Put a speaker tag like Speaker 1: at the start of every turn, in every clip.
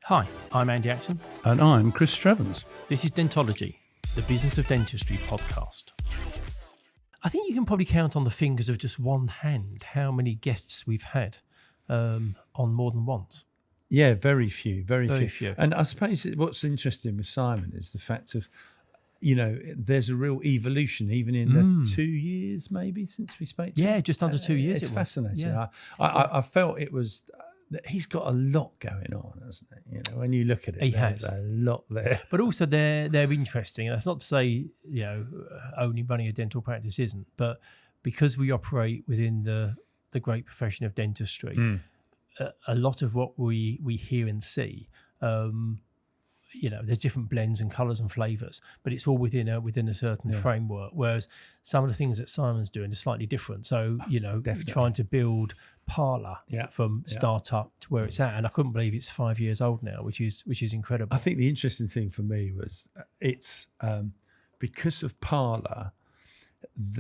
Speaker 1: Hi, I'm Andy Acton.
Speaker 2: And I'm Chris Strevens.
Speaker 1: This is Dentology, the Business of Dentistry podcast. I think you can probably count on the fingers of just one hand how many guests we've had on more than once.
Speaker 2: Yeah, very few.
Speaker 1: Few.
Speaker 2: And I suppose what's interesting with Simon is the fact of, there's a real evolution even in the 2 years maybe since we spoke to him.
Speaker 1: Yeah, just under 2 years.
Speaker 2: It's fascinating. Yeah. I felt it was... He's got a lot going on, hasn't he? When you look at it, there's a lot there.
Speaker 1: But also they're interesting. And that's not to say, only running a dental practice isn't, but because we operate within the great profession of dentistry, a lot of what we hear and see, there's different blends and colours and flavours, but it's all within a certain framework. Whereas some of the things that Simon's doing is slightly different. So, trying to build Parla from start-up to where it's at. And I couldn't believe it's 5 years old now, which is incredible.
Speaker 2: I think the interesting thing for me was it's because of Parla,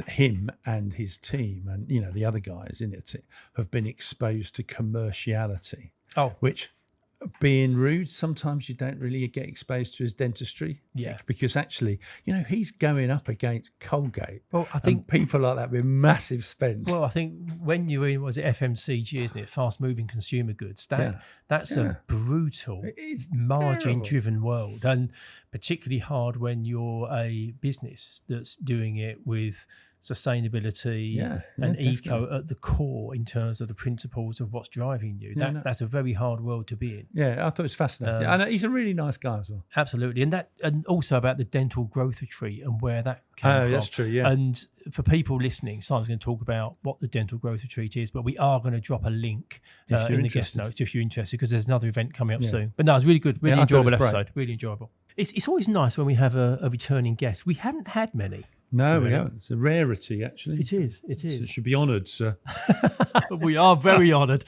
Speaker 2: him and his team and, the other guys in it have been exposed to commerciality, which... being rude, sometimes you don't really get exposed to his dentistry.
Speaker 1: Yeah.
Speaker 2: Because actually, he's going up against Colgate.
Speaker 1: Well, I think
Speaker 2: people like that with massive spends.
Speaker 1: Well, I think when you're in, was it FMCG, isn't it? Fast moving consumer goods. That's a brutal, margin driven world. And particularly hard when you're a business that's doing it with sustainability and eco at the core in terms of the principles of what's driving you. That's a very hard world to be in.
Speaker 2: Yeah, I thought it was fascinating. And he's a really nice guy as well.
Speaker 1: Absolutely. And also about the dental growth retreat and where that came from.
Speaker 2: That's true, yeah.
Speaker 1: And for people listening, Simon's going to talk about what the dental growth retreat is, but we are going to drop a link in the guest notes if you're interested, because there's another event coming up soon. But no, it's really good, really enjoyable episode, really enjoyable. It's always nice when we have a returning guest. We haven't had many.
Speaker 2: No, we haven't. It's a rarity, actually.
Speaker 1: It is.
Speaker 2: So it should be honoured, sir.
Speaker 1: We are very honoured.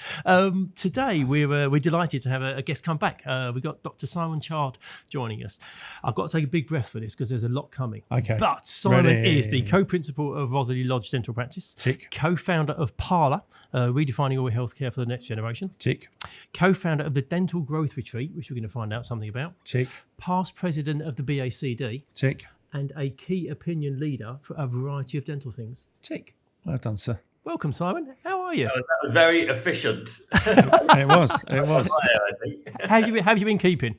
Speaker 1: Today, we're delighted to have a guest come back. We've got Dr. Simon Chard joining us. I've got to take a big breath for this because there's a lot coming.
Speaker 2: Okay.
Speaker 1: But Simon is the co-principal of Rotherley Lodge Dental Practice.
Speaker 2: Tick.
Speaker 1: Co-founder of Parla, redefining oral healthcare for the next generation.
Speaker 2: Tick.
Speaker 1: Co-founder of the Dental Growth Retreat, which we're going to find out something about.
Speaker 2: Tick.
Speaker 1: Past president of the BACD.
Speaker 2: Tick.
Speaker 1: And a key opinion leader for a variety of dental things.
Speaker 2: Tick. Well done, sir.
Speaker 1: Welcome, Simon. How are you?
Speaker 3: That was very efficient.
Speaker 2: It was.
Speaker 1: How have you been keeping?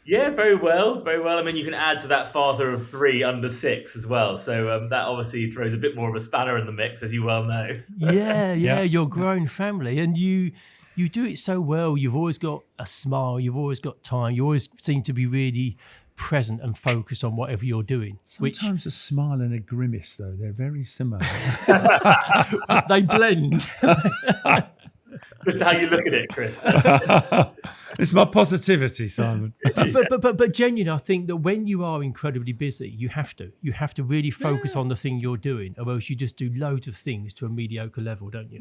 Speaker 3: Yeah, very well. I mean, you can add to that father of three under six as well. So that obviously throws a bit more of a spanner in the mix, as you well know.
Speaker 1: Yeah, your grown family. And you do it so well. You've always got a smile. You've always got time. You always seem to be really present and focused on whatever you're doing.
Speaker 2: Sometimes a smile and a grimace, though, they're very similar.
Speaker 1: They blend.
Speaker 3: Just how you look at it, Chris.
Speaker 2: It's my positivity, Simon.
Speaker 1: but genuinely, I think that when you are incredibly busy, you have to really focus on the thing you're doing, or else you just do loads of things to a mediocre level, don't you?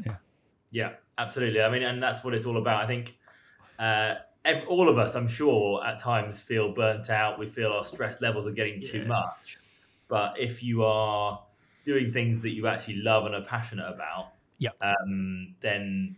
Speaker 3: Yeah, absolutely. I mean, and that's what it's all about. I think all of us, I'm sure, at times feel burnt out. We feel our stress levels are getting too much. But if you are doing things that you actually love and are passionate about, then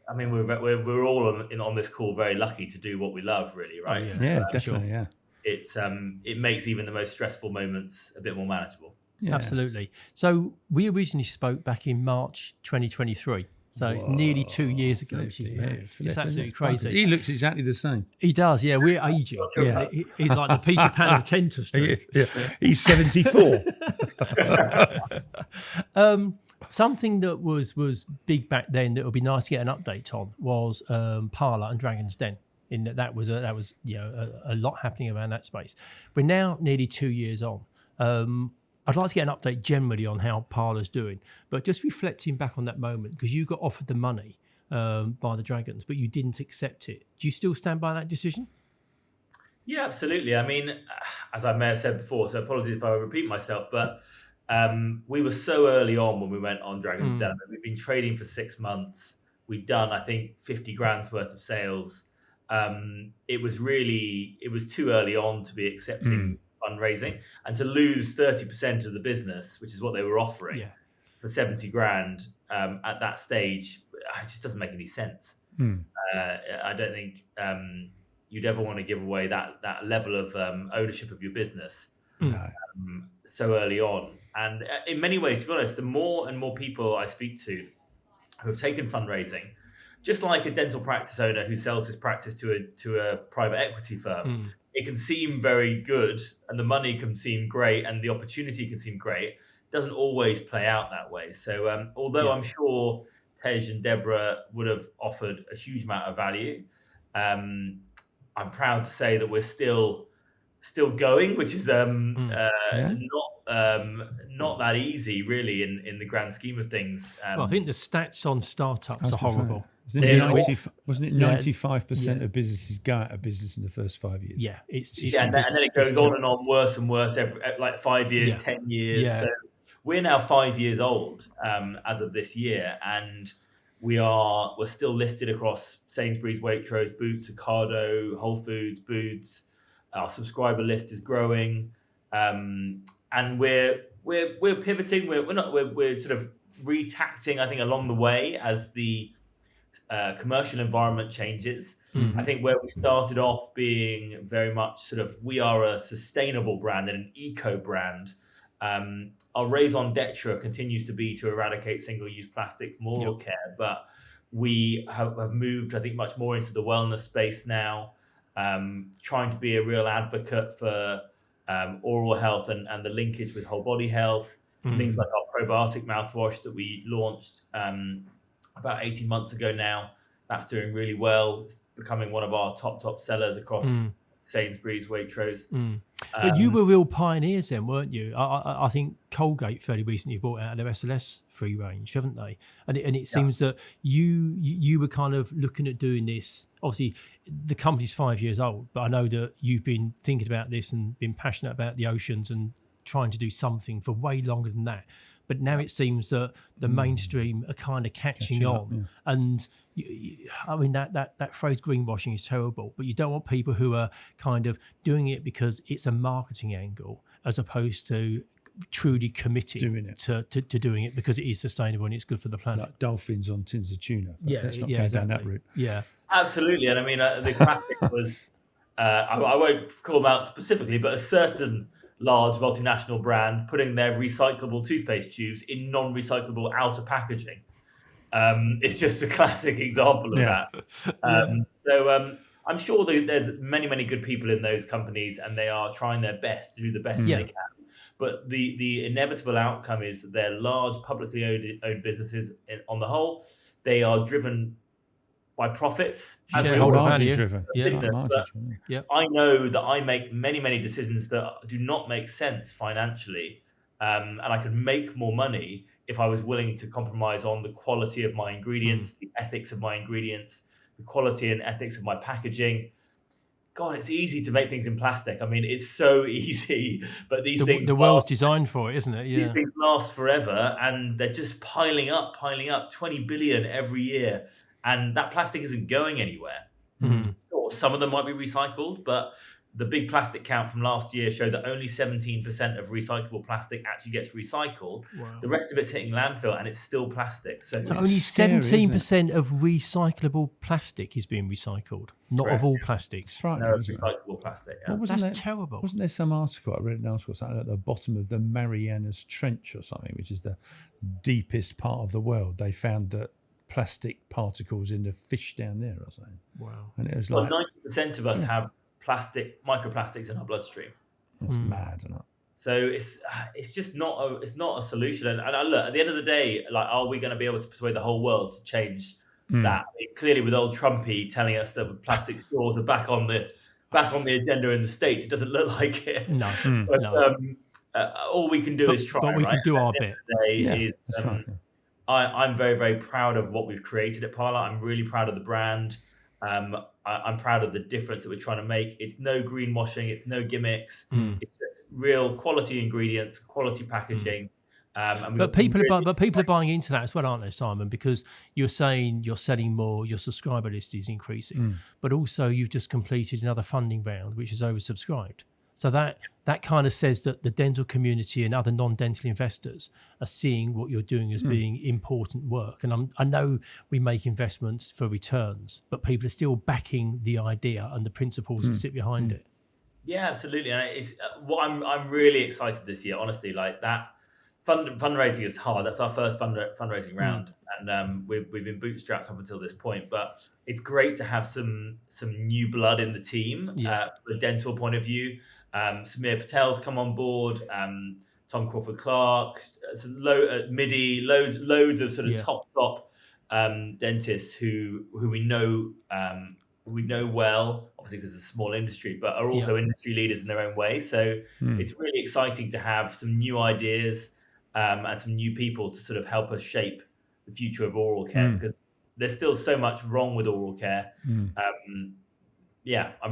Speaker 3: I mean, we're all on this call very lucky to do what we love, really, right?
Speaker 2: Oh, yeah, definitely, yeah.
Speaker 3: It makes even the most stressful moments a bit more manageable.
Speaker 1: Yeah. Absolutely. So we originally spoke back in March 2023. So it's nearly 2 years ago. It's absolutely crazy.
Speaker 2: He looks exactly the same.
Speaker 1: He does, yeah. We're aging. Yeah. He's like the Peter Pan of dentistry.
Speaker 2: He's 74.
Speaker 1: Something that was big back then that would be nice to get an update on was Parla and Dragon's Den. In that was a lot happening around that space. We're now nearly 2 years on. I'd like to get an update generally on how Parla's doing, but just reflecting back on that moment, because you got offered the money by the Dragons, but you didn't accept it. Do you still stand by that decision?
Speaker 3: Yeah, absolutely. I mean, as I may have said before, so apologies if I repeat myself, but we were so early on when we went on Dragon's Den. We've been trading for 6 months. We'd done, I think, 50 grand's worth of sales. It was too early on to be accepting fundraising, and to lose 30% of the business, which is what they were offering for 70 grand at that stage, it just doesn't make any sense. I don't think you'd ever want to give away that level of ownership of your business
Speaker 2: No.
Speaker 3: so early on. And in many ways, to be honest, the more and more people I speak to who have taken fundraising, just like a dental practice owner who sells his practice to a private equity firm, it can seem very good and the money can seem great and the opportunity can seem great. It doesn't always play out that way. So although I'm sure Tej and Deborah would have offered a huge amount of value, I'm proud to say that we're still going, which is not that easy, really, in the grand scheme of things.
Speaker 1: Well, I think the stats on startups are horrible.
Speaker 2: Wasn't it 95% of businesses go out of business in the first 5 years?
Speaker 1: Yeah,
Speaker 3: and then it goes on and on, worse and worse, every, like 5 years, 10 years.
Speaker 1: Yeah.
Speaker 3: So we're now 5 years old as of this year, and we're still listed across Sainsbury's, Waitrose, Boots, Ocado, Whole Foods, Boots. Our subscriber list is growing, and we're pivoting. We're sort of retacting, I think, along the way as the commercial environment changes. I think where we started off being very much sort of, we are a sustainable brand and an eco brand. Our raison d'etre continues to be to eradicate single-use plastic from oral care, but we have moved, I think, much more into the wellness space now, trying to be a real advocate for oral health and the linkage with whole body health. Things like our probiotic mouthwash that we launched about 18 months ago now. That's doing really well. It's becoming one of our top sellers across Sainsbury's, Waitrose.
Speaker 1: But you were real pioneers then, weren't you? I think Colgate fairly recently bought out their SLS free range, haven't they? And it seems that you were kind of looking at doing this. Obviously, the company's 5 years old, but I know that you've been thinking about this and been passionate about the oceans and trying to do something for way longer than that. But now it seems that the mainstream are kind of catching on. And I mean, that phrase greenwashing is terrible, but you don't want people who are kind of doing it because it's a marketing angle as opposed to truly committed to doing it because it is sustainable and it's good for the planet.
Speaker 2: Like dolphins on tins of tuna. Let's not go down that route.
Speaker 1: Yeah,
Speaker 3: absolutely. And I mean, the classic was, I won't call them out specifically, but a certain large multinational brand putting their recyclable toothpaste tubes in non-recyclable outer packaging. It's just a classic example of that. So I'm sure there's many good people in those companies, and they are trying their best to do the best they can. But the inevitable outcome is that they're large, publicly owned businesses on the whole. They are driven by profits.
Speaker 1: Shareholder value.
Speaker 2: Driven.
Speaker 3: I know that I make many decisions that do not make sense financially, and I could make more money if I was willing to compromise on the quality of my ingredients, the ethics of my ingredients, the quality and ethics of my packaging. God, it's easy to make things in plastic. I mean, it's so easy, but things...
Speaker 1: The world's designed for it, isn't it? Yeah.
Speaker 3: These things last forever, and they're just piling up, 20 billion every year. And that plastic isn't going anywhere. Or some of them might be recycled, but the big plastic count from last year showed that only 17% of recyclable plastic actually gets recycled. Wow. The rest of it's hitting landfill, and it's still plastic. So
Speaker 1: only 17% of recyclable plastic is being recycled, not of all plastics.
Speaker 2: Right,
Speaker 3: no, recyclable plastic. Yeah.
Speaker 1: That's terrible.
Speaker 2: Wasn't there some article, I read an article, something at the bottom of the Marianas Trench or something, which is the deepest part of the world. They found that plastic particles in the fish down there or something.
Speaker 1: Wow.
Speaker 2: And it was like
Speaker 3: 90% of us have microplastics in our bloodstream.
Speaker 2: That's mad, isn't it?
Speaker 3: So it's just not a solution. And look, at the end of the day, like, are we going to be able to persuade the whole world to change that? Clearly, with old Trumpy telling us that plastic straws are back on the agenda in the States, it doesn't look like it.
Speaker 1: No,
Speaker 3: but all we can do is try.
Speaker 1: But we can do our bit.
Speaker 3: I'm very, very proud of what we've created at Parla. I'm really proud of the brand. I'm proud of the difference that we're trying to make. It's no greenwashing. It's no gimmicks. It's just real quality ingredients, quality packaging.
Speaker 1: But people are buying into that as well, aren't they, Simon? Because you're saying you're selling more, your subscriber list is increasing, but also you've just completed another funding round, which is oversubscribed. So that kind of says that the dental community and other non-dental investors are seeing what you're doing as being important work. And I know we make investments for returns, but people are still backing the idea and the principles that sit behind it.
Speaker 3: Yeah, absolutely. And it's what I'm really excited this year, honestly. Like that fundraising is hard. That's our first fundraising round, and we've been bootstrapped up until this point. But it's great to have some new blood in the team from a dental point of view. Samir Patel's come on board. Tom Crawford Clark, MIDI, loads of sort of top dentists who we know. We know well, obviously because it's a small industry, but are also industry leaders in their own way. So it's really exciting to have some new ideas and some new people to sort of help us shape the future of oral care, because there's still so much wrong with oral care. I'm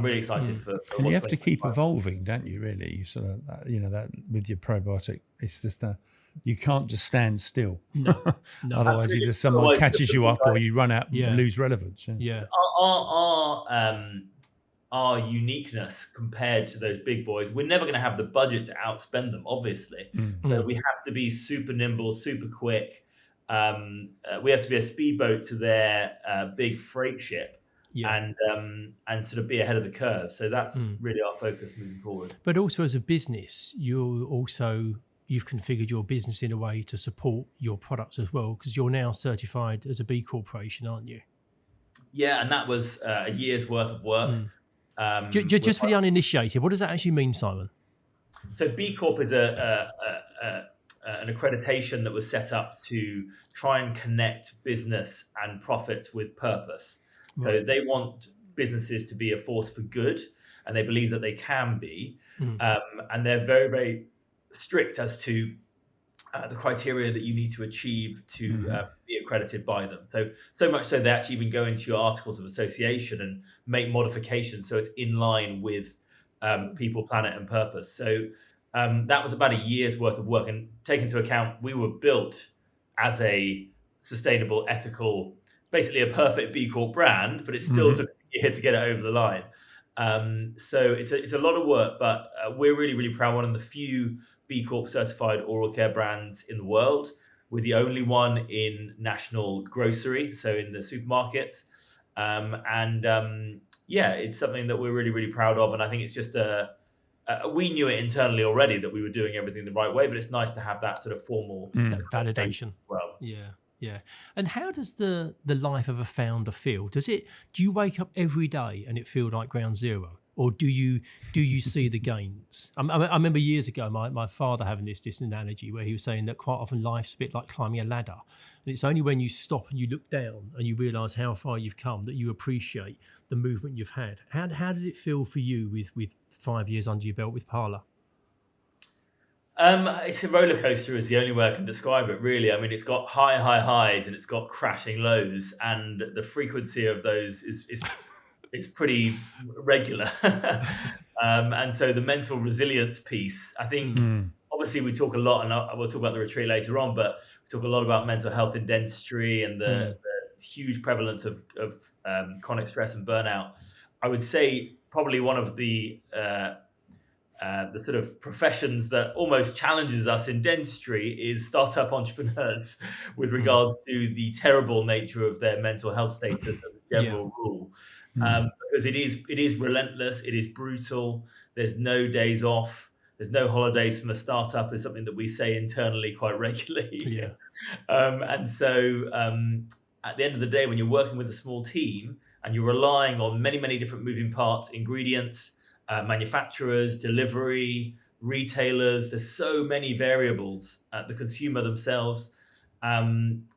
Speaker 3: really excited for
Speaker 2: and you have to keep evolving, don't you? Really, you sort of that with your probiotic, it's just you can't just stand still. No. Otherwise, either someone catches you up or you run out and lose relevance.
Speaker 3: Our uniqueness compared to those big boys, we're never going to have the budget to outspend them, obviously. So we have to be super nimble, super quick. We have to be a speedboat to their big freight ship. And sort of be ahead of the curve. So that's really our focus moving forward.
Speaker 1: But also as a business, you've configured your business in a way to support your products as well, because you're now certified as a B Corporation, aren't you?
Speaker 3: Yeah, and that was a year's worth of work.
Speaker 1: Just for the uninitiated, what does that actually mean, Simon?
Speaker 3: So B Corp is an accreditation that was set up to try and connect business and profits with purpose. Right. So they want businesses to be a force for good, and they believe that they can be. And they're very, very strict as to the criteria that you need to achieve to be accredited by them. So much so they actually even go into your articles of association and make modifications so it's in line with people, planet, and purpose. So that was about a year's worth of work. And take into account, we were built as a sustainable, ethical, basically a perfect B Corp brand, but it still took a year to get it over the line. So it's a lot of work, but we're really, really proud. One of the few B Corp certified oral care brands in the world. We're the only one in national grocery, so in the supermarkets. It's something that we're really, really proud of. And I think it's just we knew it internally already that we were doing everything the right way, but it's nice to have that sort of formal
Speaker 1: validation.
Speaker 3: Well,
Speaker 1: yeah. And how does the life of a founder feel? Do you wake up every day and it feel like ground zero? Or do you see the gains? I remember years ago my father having this analogy where he was saying that quite often life's a bit like climbing a ladder, and it's only when you stop and you look down and you realise how far you've come that you appreciate the movement you've had. How does it feel for you with 5 years under your belt with Parla?
Speaker 3: It's a roller coaster is the only way I can describe it, really. I mean, it's got high highs and it's got crashing lows, and the frequency of those is pretty regular. And so the mental resilience piece, I think, obviously we talk a lot, and we'll talk about the retreat later on, but we talk a lot about mental health in dentistry and the huge prevalence of chronic stress and burnout. I would say probably one of the sort of professions that almost challenges us in dentistry is startup entrepreneurs with regards to the terrible nature of their mental health status as a general rule. Because it is relentless, it is brutal. There's no days off. There's no holidays from a startup is something that we say internally quite regularly. And so at the end of the day, when you're working with a small team and you're relying on many, many different moving parts, ingredients, manufacturers, delivery, retailers, there's so many variables, the consumer themselves,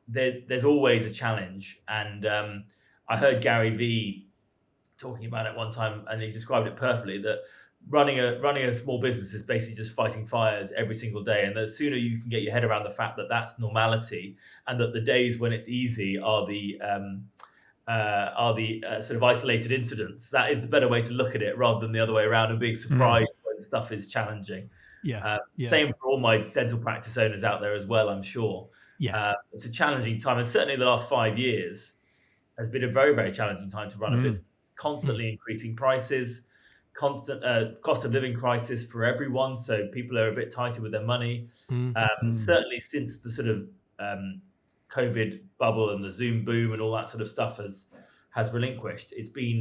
Speaker 3: there's always a challenge. And I heard Gary Vee talking about it one time, and he described it perfectly, that running a small business is basically just fighting fires every single day. And the sooner you can get your head around the fact that that's normality, and that the days when it's easy are the sort of isolated incidents, that is the better way to look at it, rather than the other way around and being surprised when stuff is challenging. Same for all my dental practice owners out there as well, I'm sure. It's a challenging time, and certainly the last 5 years has been a very, very challenging time to run a business. Constantly increasing prices, constant cost of living crisis for everyone, so people are a bit tighter with their money. Certainly since the sort of COVID bubble and the Zoom boom and all that sort of stuff has relinquished, it's been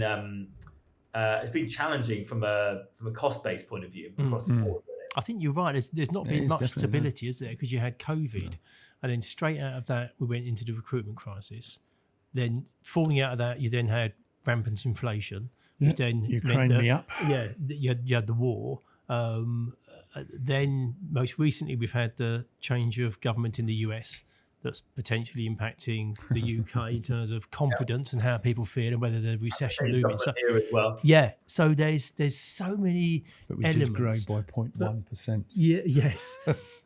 Speaker 3: challenging from a cost based point of view across the board. Really.
Speaker 1: I think you're right. There's not been much stability, is there? Because you had COVID, and then straight out of that, we went into the recruitment crisis. Then falling out of that, you then had rampant inflation.
Speaker 2: Yeah.
Speaker 1: Then
Speaker 2: Ukraine me up.
Speaker 1: Yeah, you had the war. Then most recently, we've had the change of government in the US that's potentially impacting the UK in terms of confidence and how people feel and whether the recession looming. So
Speaker 3: here as well.
Speaker 1: Yeah, so there's so many
Speaker 2: but we
Speaker 1: elements.
Speaker 2: did grow by 0.1%.
Speaker 1: Yeah, yes,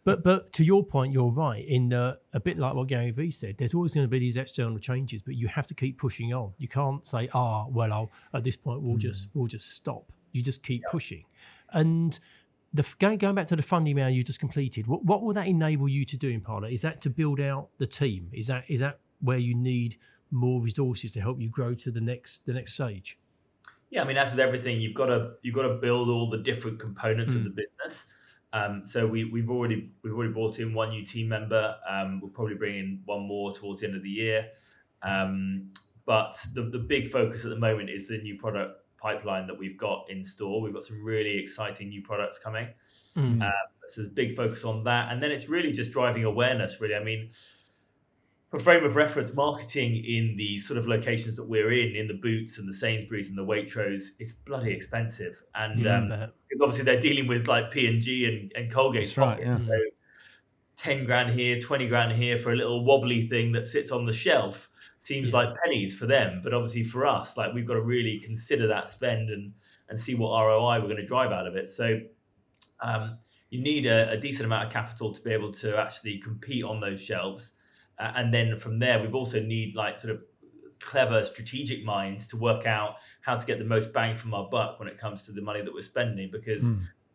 Speaker 1: but to your point, you're right. In a bit like what Gary Vee said, there's always going to be these external changes, but you have to keep pushing on. You can't say, at this point we'll just stop. You just keep pushing, and. Going back to the funding round you just completed, what will that enable you to do in Parla? Is that to build out the team? Is that where you need more resources to help you grow to the next stage?
Speaker 3: Yeah, I mean, as with everything, you've got to build all the different components of the business. So we've already brought in one new team member. We'll probably bring in one more towards the end of the year. But the big focus at the moment is the new product pipeline that we've got in store. We've got some really exciting new products coming. So there's a big focus on that. And then it's really just driving awareness, really. I mean, for frame of reference, marketing in the sort of locations that we're in the Boots and the Sainsbury's and the Waitrose, it's bloody expensive. And because obviously they're dealing with like P&G and Colgate.
Speaker 2: That's right, yeah.
Speaker 3: So 10 grand here, 20 grand here for a little wobbly thing that sits on the shelf. Seems like pennies for them, but obviously for us, like we've got to really consider that spend and see what ROI we're going to drive out of it. So you need a decent amount of capital to be able to actually compete on those shelves. And then from there, we've also need like sort of clever strategic minds to work out how to get the most bang from our buck when it comes to the money that we're spending, because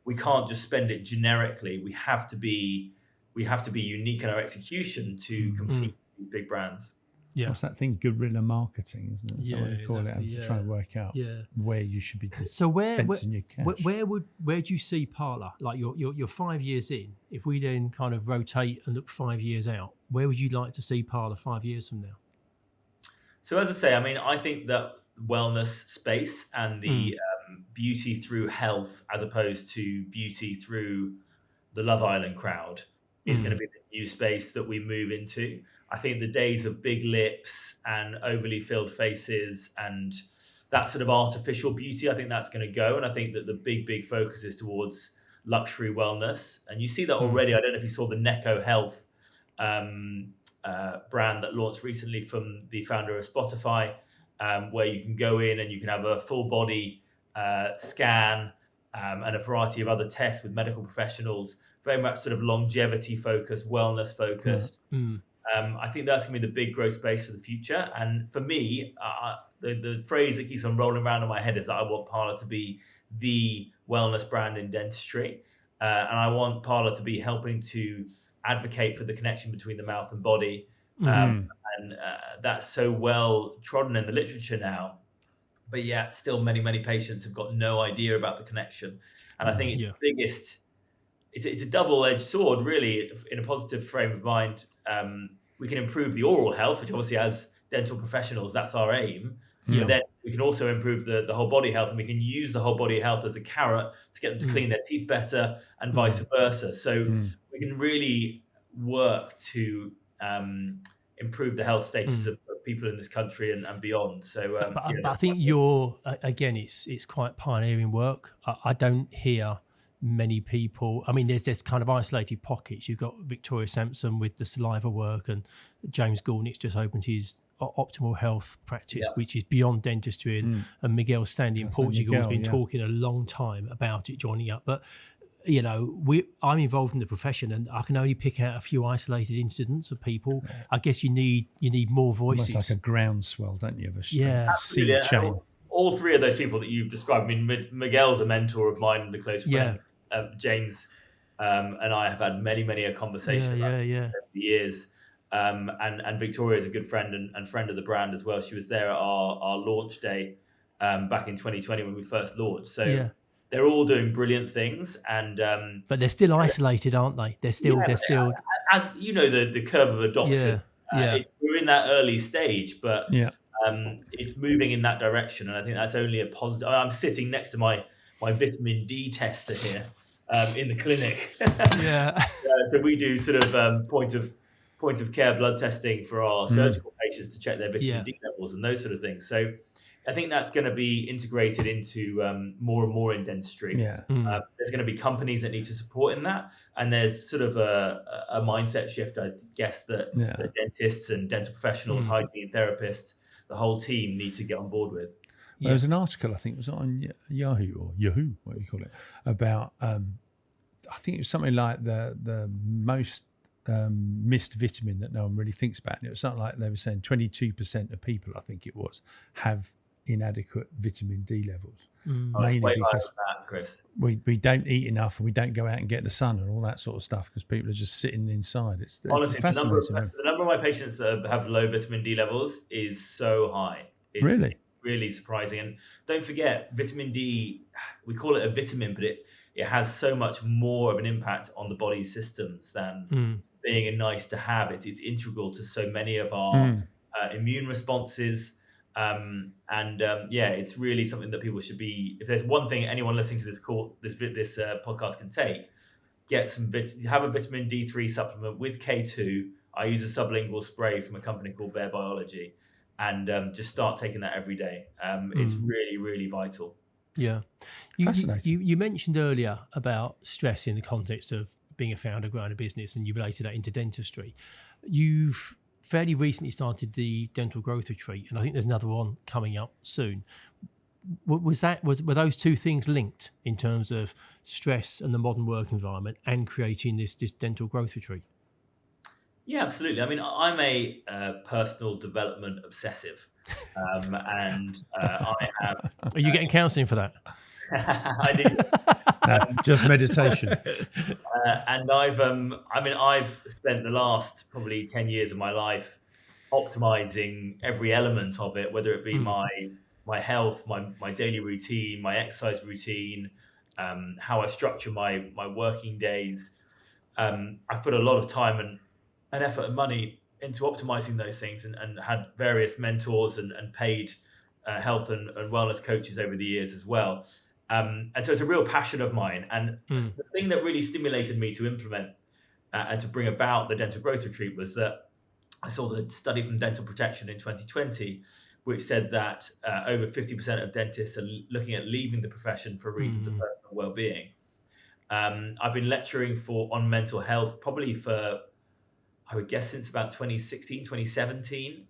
Speaker 3: we can't just spend it generically. We have to be unique in our execution to compete with these big brands.
Speaker 1: Yeah.
Speaker 2: What's that thing? Guerrilla marketing, isn't it? Is that what you call it? And to try and work out where you should be dispensing your cash.
Speaker 1: Where do you see Parla? Like you're 5 years in. If we then kind of rotate and look 5 years out, where would you like to see Parla 5 years from now?
Speaker 3: So as I say, I mean, I think that wellness space and the beauty through health, as opposed to beauty through the Love Island crowd, is going to be the new space that we move into. I think the days of big lips and overly filled faces and that sort of artificial beauty, I think that's going to go. And I think that the big focus is towards luxury wellness. And you see that already. I don't know if you saw the Necco Health brand that launched recently from the founder of Spotify, where you can go in and you can have a full body scan and a variety of other tests with medical professionals, very much sort of longevity focused, wellness focused. I think that's going to be the big growth space for the future. And for me, the phrase that keeps on rolling around in my head is that I want Parla to be the wellness brand in dentistry. And I want Parla to be helping to advocate for the connection between the mouth and body. And that's so well trodden in the literature now. But yet still many patients have got no idea about the connection. And I think it's the biggest... It's a double-edged sword, really, in a positive frame of mind. We can improve the oral health, which obviously as dental professionals, that's our aim. But then we can also improve the whole body health, and we can use the whole body health as a carrot to get them to clean their teeth better and vice versa. So we can really work to improve the health status of people in this country and beyond. So,
Speaker 1: but I think you're, again, it's quite pioneering work. I don't hear many people. I mean, there's kind of isolated pockets. You've got Victoria Sampson with the saliva work, and James Goulnick's just opened his optimal health practice, which is beyond dentistry, and Miguel Standy in Portugal has been talking a long time about it joining up. But you know, I'm involved in the profession, and I can only pick out a few isolated incidents of people. I guess you need more voices.
Speaker 2: Almost like a groundswell, don't you? Of a
Speaker 3: seed
Speaker 2: chain.
Speaker 3: All three of those people that you've described. I mean, Miguel's a mentor of mine and a close friend. James and I have had many a conversation over the years. And Victoria is a good friend and friend of the brand as well. She was there at our launch day back in 2020 when we first launched. So they're all doing brilliant things, and
Speaker 1: but they're still isolated, aren't they? They're still
Speaker 3: as you know, the curve of adoption. We're in that early stage, but
Speaker 2: Yeah.
Speaker 3: it's moving in that direction, and I think that's only a positive. I'm sitting next to my vitamin D tester here in the clinic. So we do sort of point of care blood testing for our surgical patients to check their vitamin D levels and those sort of things. So I think that's going to be integrated into more and more in dentistry. There's going to be companies that need to support in that, and there's sort of a mindset shift, I guess, that the dentists and dental professionals, hygiene therapists, the whole team need to get on board with.
Speaker 2: There was an article, I think it was on Yahoo, what do you call it, about I think it was something like the most missed vitamin that no one really thinks about. And it was something like they were saying 22% of people, I think it was, have inadequate vitamin D levels. Mainly because
Speaker 3: Chris.
Speaker 2: we don't eat enough and we don't go out and get the sun and all that sort of stuff because people are just sitting inside. It's
Speaker 3: Honestly,
Speaker 2: fascinating.
Speaker 3: the number of my patients that have low vitamin D levels is so high. It's really surprising. And don't forget, vitamin D, we call it a vitamin, but it has so much more of an impact on the body's systems than being a nice to have. It's integral to so many of our immune responses. It's really something that people should be. If there's one thing anyone listening to this podcast can take, have a vitamin D3 supplement with K2. I use a sublingual spray from a company called Dentology, and just start taking that every day. It's really, really vital.
Speaker 1: Yeah.
Speaker 2: Fascinating.
Speaker 1: You mentioned earlier about stress in the context of being a founder, growing a business, and you related that into dentistry. You've fairly recently started the Dental Growth Retreat, and I think there's another one coming up soon. Were those two things linked in terms of stress and the modern work environment and creating this Dental Growth Retreat?
Speaker 3: Yeah, absolutely. I mean, I'm a personal development obsessive, and I have.
Speaker 1: Are you getting counselling for that?
Speaker 3: I do.
Speaker 2: No, just meditation.
Speaker 3: And I've spent the last probably 10 years of my life optimizing every element of it, whether it be my health, my daily routine, my exercise routine, how I structure my working days. I've put a lot of time and effort and money into optimizing those things, and had various mentors and paid health and wellness coaches over the years as well. And so it's a real passion of mine. And the thing that really stimulated me to implement and to bring about the Dental Growth Retreat was that I saw the study from Dental Protection in 2020, which said that over 50% of dentists are looking at leaving the profession for reasons of personal well-being. I've been lecturing on mental health probably for, I would guess, since about 2016, 2017.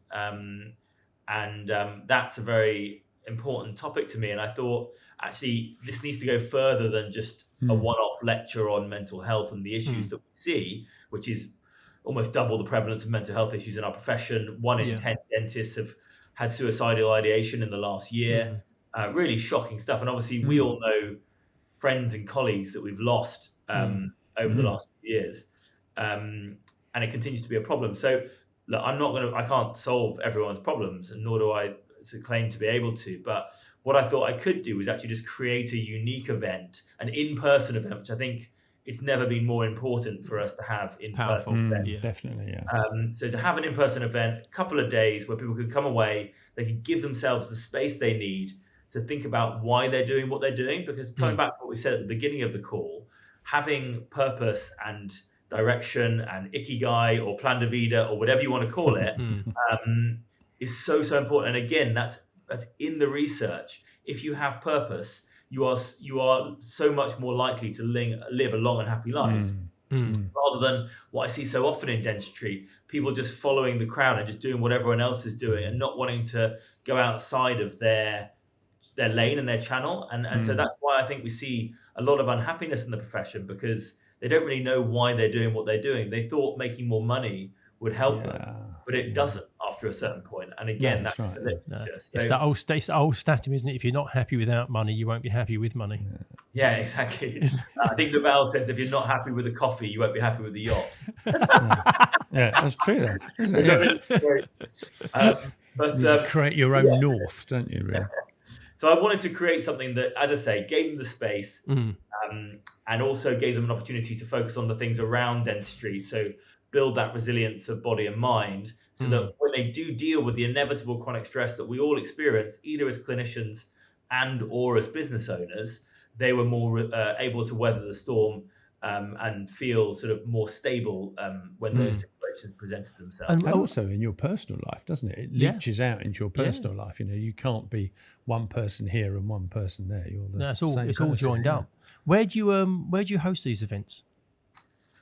Speaker 3: That's a very important topic to me. And I thought, actually, this needs to go further than just a one-off lecture on mental health and the issues that we see, which is almost double the prevalence of mental health issues in our profession. 1 in 10 dentists have had suicidal ideation in the last year. Really shocking stuff. And obviously, we all know friends and colleagues that we've lost over the last few years. And it continues to be a problem. So look, I can't solve everyone's problems, and nor do I claim to be able to. But what I thought I could do was actually just create a unique event, an in-person event, which I think it's never been more important for us to have in-person event.
Speaker 2: Definitely, yeah.
Speaker 3: So to have an in-person event, a couple of days where people could come away, they could give themselves the space they need to think about why they're doing what they're doing. Because coming back to what we said at the beginning of the call, having purpose and direction and ikigai or plan de vida or whatever you want to call it is so important. And again, that's in the research. If you have purpose, you are so much more likely to live a long and happy life, rather than what I see so often in dentistry, people just following the crowd and just doing what everyone else is doing and not wanting to go outside of their lane and their channel. And so that's why I think we see a lot of unhappiness in the profession, because they don't really know why they're doing what they're doing. They thought making more money would help them, but it doesn't after a certain point. And again, that's right.
Speaker 1: It's that old statement, isn't it? If you're not happy without money, you won't be happy with money.
Speaker 3: Yeah, exactly. I think the Val says, if you're not happy with the coffee, you won't be happy with the yacht.
Speaker 2: That's true, though, isn't it?
Speaker 3: But
Speaker 2: you create your own north, don't you, really?
Speaker 3: So I wanted to create something that, as I say, gave them the space, and also gave them an opportunity to focus on the things around dentistry. So build that resilience of body and mind, so that when they do deal with the inevitable chronic stress that we all experience, either as clinicians and or as business owners, they were more able to weather the storm and feel sort of more stable when those situations presented themselves.
Speaker 2: And also in your personal life, doesn't it? It leaches out into your personal life. You know, you can't be one person here and one person there. You're the same
Speaker 1: it's all
Speaker 2: person,
Speaker 1: joined up. Where do you host these events?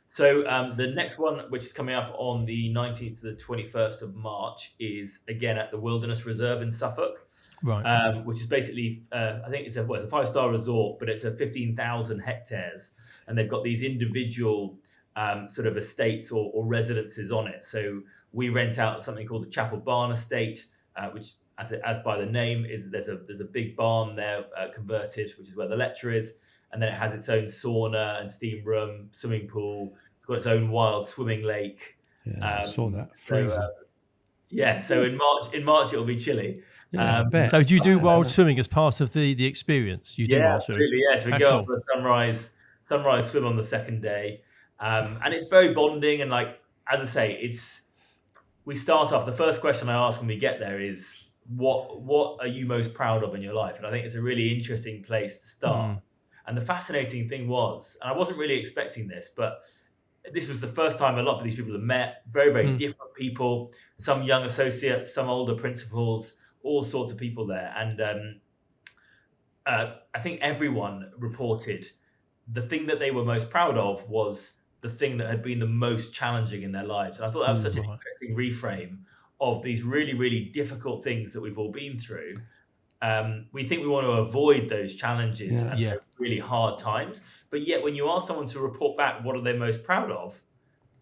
Speaker 3: So the next one, which is coming up on the 19th to the 21st of March, is again at the Wilderness Reserve in Suffolk,
Speaker 1: right?
Speaker 3: Which is basically, I think it's a 5-star resort, but it's a 15,000 hectares, and they've got these individual sort of estates or residences on it. So we rent out something called the Chapel Barn Estate, which, as by the name, is there's a big barn there converted, which is where the lecture is, and then it has its own sauna and steam room, swimming pool. It's got its own wild swimming lake.
Speaker 2: Yeah, I saw that. Freezing.
Speaker 3: So in March it'll be chilly.
Speaker 2: Yeah, I bet.
Speaker 1: So do you do wild swimming as part of the experience? You do wild swimming?
Speaker 3: Absolutely. Yes, we go out for a sunrise swim on the second day, and it's very bonding. And like, as I say, we start off. The first question I ask when we get there is, what are you most proud of in your life? And I think it's a really interesting place to start. And the fascinating thing was, and I wasn't really expecting this, but this was the first time a lot of these people have met, very, very different people, some young associates, some older principals, all sorts of people there. And I think everyone reported the thing that they were most proud of was the thing that had been the most challenging in their lives. And I thought that was such an interesting reframe of these really, really difficult things that we've all been through. We think we want to avoid those challenges and those really hard times. But yet when you ask someone to report back what are they most proud of,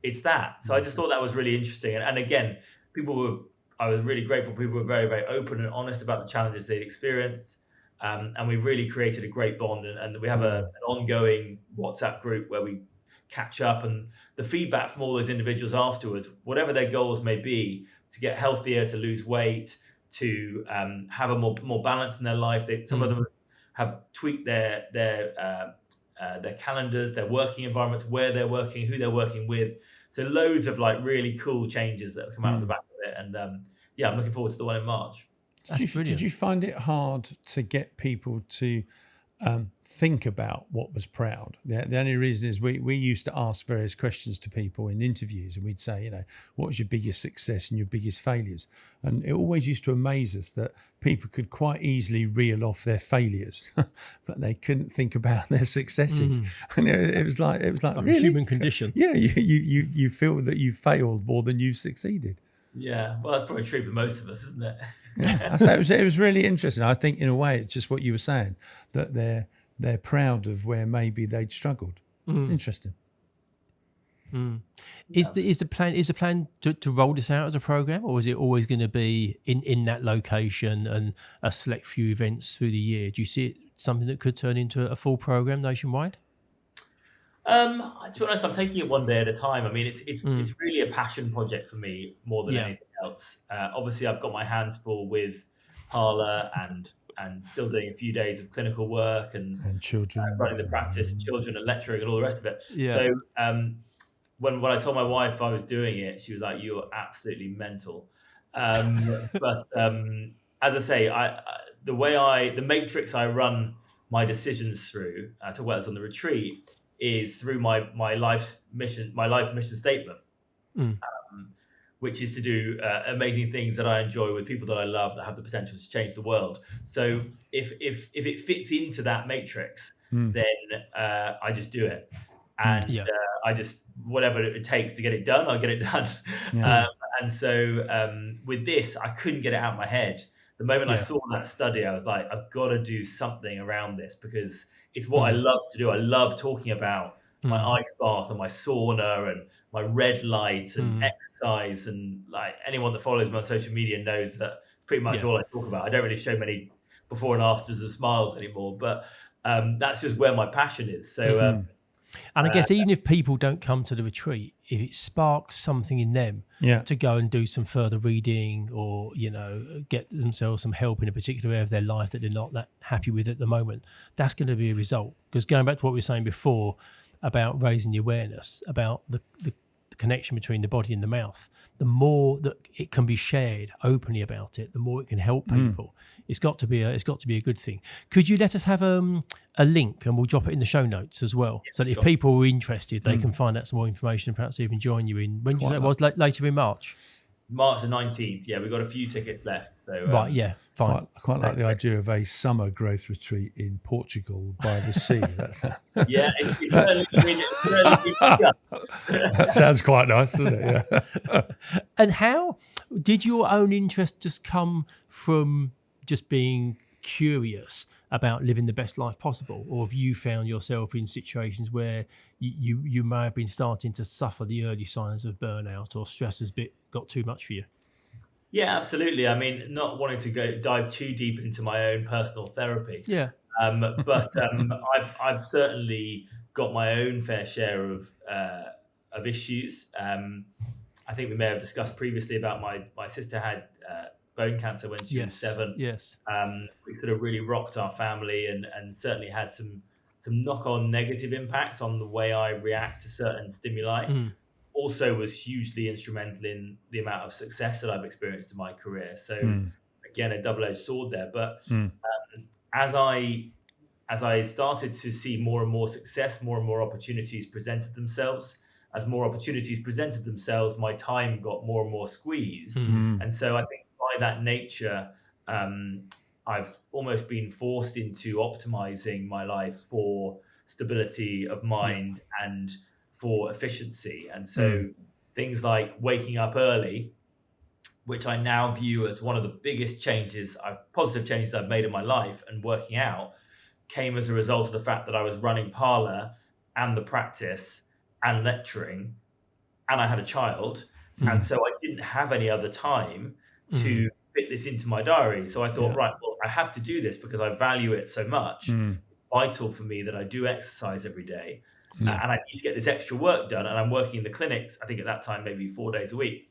Speaker 3: it's that. So I just thought that was really interesting. And again, I was really grateful. People were very, very open and honest about the challenges they'd experienced. And we really created a great bond. And we have an ongoing WhatsApp group where we catch up, and the feedback from all those individuals afterwards, whatever their goals may be, to get healthier, to lose weight, to have a more balance in their life. Some of them have tweaked their calendars, their working environments, where they're working, who they're working with. So loads of like really cool changes that have come out of the back of it. And I'm looking forward to the one in March.
Speaker 2: Did you find it hard to get people to think about what was proud? The only reason is we used to ask various questions to people in interviews, and we'd say, what was your biggest success and your biggest failures? And it always used to amaze us that people could quite easily reel off their failures, but they couldn't think about their successes. And it was like really?
Speaker 1: A human condition.
Speaker 2: Yeah, you feel that you failed more than you've succeeded.
Speaker 3: Yeah, well, that's probably true for most of us, isn't it?
Speaker 2: Yeah, so it was really interesting. I think in a way it's just what you were saying, that they're proud of where maybe they'd struggled. It's interesting.
Speaker 1: Is the plan to roll this out as a program, or is it always going to be in that location and a select few events through the year? Do you see it something that could turn into a full program nationwide?
Speaker 3: To be honest, I'm taking it one day at a time. I mean, it's really a passion project for me more than anything else. Obviously, I've got my hands full with Parla and still doing a few days of clinical work and
Speaker 2: children,
Speaker 3: running the practice, and children and lecturing and all the rest of it.
Speaker 1: Yeah.
Speaker 3: So when I told my wife I was doing it, she was like, "You are absolutely mental." But as I say, the matrix I run my decisions through to whether it's on the retreat is through my life mission statement, which is to do amazing things that I enjoy with people that I love that have the potential to change the world. So if it fits into that matrix, then I just do it, and I just whatever it takes to get it done, I'll get it done. And so with this, I couldn't get it out of my head. The moment I saw that study, I was like, I've got to do something around this because it's what I love to do. I love talking about my ice bath and my sauna and my red light and exercise. And like anyone that follows me on social media knows that pretty much all I talk about. I don't really show many before and afters of smiles anymore, but that's just where my passion is. So
Speaker 1: And I guess even if people don't come to the retreat, if it sparks something in them to go and do some further reading or, get themselves some help in a particular area of their life that they're not that happy with at the moment, that's going to be a result. Because going back to what we were saying before about raising the awareness, about the connection between the body and the mouth, the more that it can be shared openly about it, the more it can help people. It's got to be a good thing. Could you let us have a link, and we'll drop it in the show notes as well, so that if people are interested, they can find out some more information and perhaps even join you in, when you say it was, later in March?
Speaker 3: March the 19th. Yeah, we've got a few tickets left. So
Speaker 1: right, yeah, fine.
Speaker 2: I quite like the idea of a summer growth retreat in Portugal by the sea.
Speaker 3: Yeah,
Speaker 2: that sounds quite nice, doesn't it? Yeah.
Speaker 1: And how did your own interest just come from just being curious about living the best life possible, or have you found yourself in situations where you may have been starting to suffer the early signs of burnout, or stress has got too much for you?
Speaker 3: Yeah, absolutely. I mean, not wanting to dive too deep into my own personal therapy.
Speaker 1: Yeah.
Speaker 3: But I've certainly got my own fair share of issues. I think we may have discussed previously about my sister had bone cancer when she was 7.
Speaker 1: Yes.
Speaker 3: We sort of really rocked our family and certainly had some knock-on negative impacts on the way I react to certain stimuli. Also was hugely instrumental in the amount of success that I've experienced in my career. So again, a double-edged sword there. But as I started to see more and more success, more and more opportunities presented themselves. As more opportunities presented themselves, my time got more and more squeezed. And so I think by that nature, I've almost been forced into optimizing my life for stability of mind and for efficiency. And so things like waking up early, which I now view as one of the biggest positive changes I've made in my life, and working out came as a result of the fact that I was running Parla and the practice and lecturing, and I had a child. And so I didn't have any other time to fit this into my diary. So I thought, right, well, I have to do this because I value it so much. It's vital for me that I do exercise every day. And I need to get this extra work done. And I'm working in the clinics, I think at that time, maybe 4 days a week.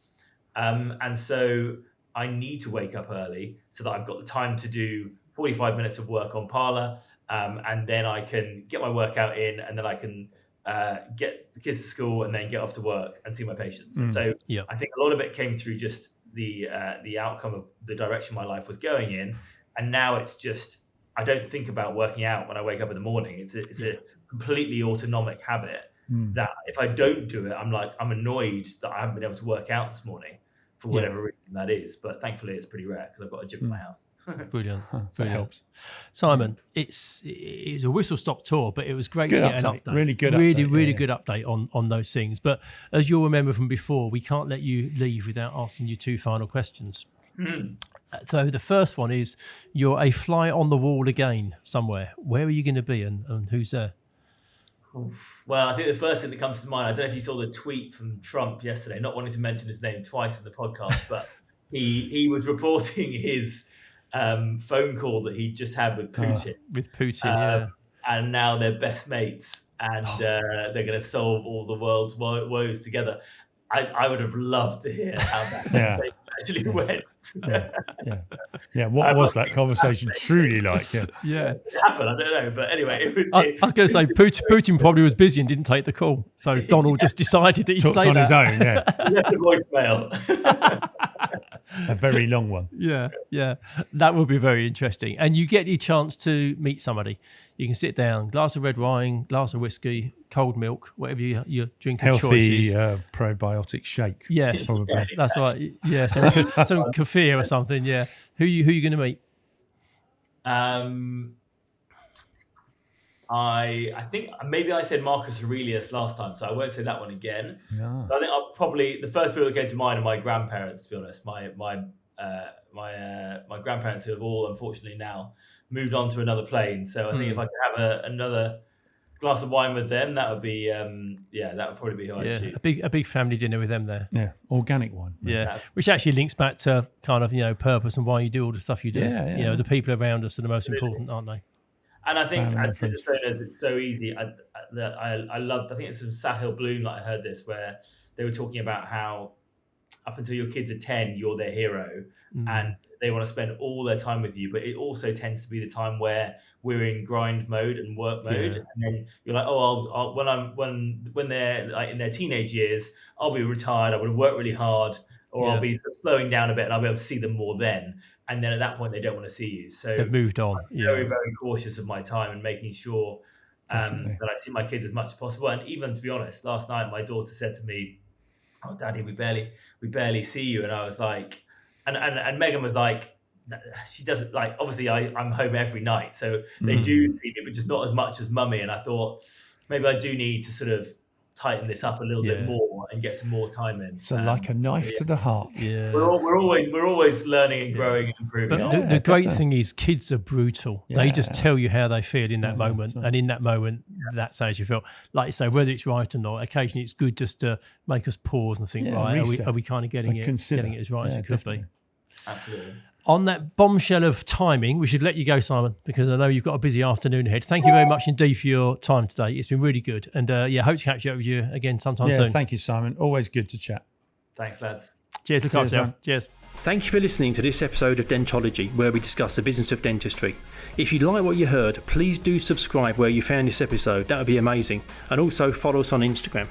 Speaker 3: And so I need to wake up early so that I've got the time to do 45 minutes of work on Parla. And then I can get my workout in, and then I can get the kids to school and then get off to work and see my patients. And so I think a lot of it came through just the outcome of the direction my life was going in. And now it's just, I don't think about working out when I wake up in the morning. It's a completely autonomic habit that if I don't do it, I'm annoyed that I haven't been able to work out this morning for whatever reason that is. But thankfully it's pretty rare because I've got a gym in my house.
Speaker 1: Brilliant.
Speaker 2: That helps.
Speaker 1: Simon, it was a whistle-stop tour, but it was great to get an update.
Speaker 2: Really good
Speaker 1: update. Good update on those things. But as you'll remember from before, we can't let you leave without asking you 2 final questions. So the first one is, you're a fly on the wall again somewhere. Where are you going to be, and who's there?
Speaker 3: Well, I think the first thing that comes to mind, I don't know if you saw the tweet from Trump yesterday, not wanting to mention his name twice in the podcast, but he was reporting his phone call that he just had with Putin. And now they're best mates, and they're going to solve all the world's woes together. I would have loved to hear how that actually went.
Speaker 2: What was that conversation truly like?
Speaker 3: It happened, I don't know, but anyway, it was.
Speaker 1: I was going to say Putin probably was busy and didn't take the call, so Donald just decided that he'd say
Speaker 2: on
Speaker 1: that.
Speaker 2: his own. Yeah,
Speaker 3: he left a voicemail.
Speaker 2: A very long one.
Speaker 1: Yeah, that would be very interesting. And you get your chance to meet somebody. You can sit down, glass of red wine, glass of whiskey, cold milk, whatever your drink of choice is.
Speaker 2: Healthy probiotic shake.
Speaker 1: Yes,
Speaker 2: probably.
Speaker 1: That's right. Yeah, some kefir or something. Yeah. Who you going to meet?
Speaker 3: I think maybe I said Marcus Aurelius last time, so I won't say that one again.
Speaker 2: No.
Speaker 3: So I think I'll probably, the first people that came to mind are my grandparents, to be honest. My grandparents, who have all unfortunately now moved on to another plane. So I think if I could have another glass of wine with them, that would be that would probably be who I'd choose.
Speaker 1: A big family dinner with them there.
Speaker 2: Yeah, organic one.
Speaker 1: Yeah, which actually links back to kind of purpose and why you do all the stuff you do.
Speaker 2: Yeah.
Speaker 1: The people around us are the most important, aren't they?
Speaker 3: And I think as business owners, it's so easy. that I loved. I think it's from Sahil Bloom that I heard this, where they were talking about how up until your kids are 10, you're their hero, and they want to spend all their time with you. But it also tends to be the time where we're in grind mode and work mode, and then you're like, oh, when they're like in their teenage years, I'll be retired. I would have worked really hard, or I'll be sort of slowing down a bit, and I'll be able to see them more then. And then at that point, they don't want to see you. So
Speaker 1: they've moved on.
Speaker 3: I'm very, very cautious of my time and making sure that I see my kids as much as possible. And even, to be honest, last night my daughter said to me, "Oh, Daddy, we barely see you." And I was like, and Megan was like, she doesn't like. Obviously, I'm home every night, so they do see me, but just not as much as Mummy. And I thought maybe I do need to sort of tighten this up a little bit more and get some more time in.
Speaker 2: So like a knife to the heart.
Speaker 1: Yeah,
Speaker 3: we're always learning and growing and improving.
Speaker 1: But the great thing is, kids are brutal. They just tell you how they feel in that moment, and in that moment, that's how you feel. Like you say, whether it's right or not, occasionally it's good just to make us pause and think, right, are we kind of getting it as right as we could be?
Speaker 3: Absolutely.
Speaker 1: On that bombshell of timing, we should let you go, Simon, because I know you've got a busy afternoon ahead. Thank you very much indeed for your time today. It's been really good. And hope to catch up with you again sometime soon.
Speaker 2: Thank you, Simon. Always good to chat.
Speaker 3: Thanks, lads.
Speaker 1: Cheers. Look after yourself. Cheers. Thank you for listening to this episode of Dentology, where we discuss the business of dentistry. If you like what you heard, please do subscribe where you found this episode. That would be amazing. And also follow us on Instagram.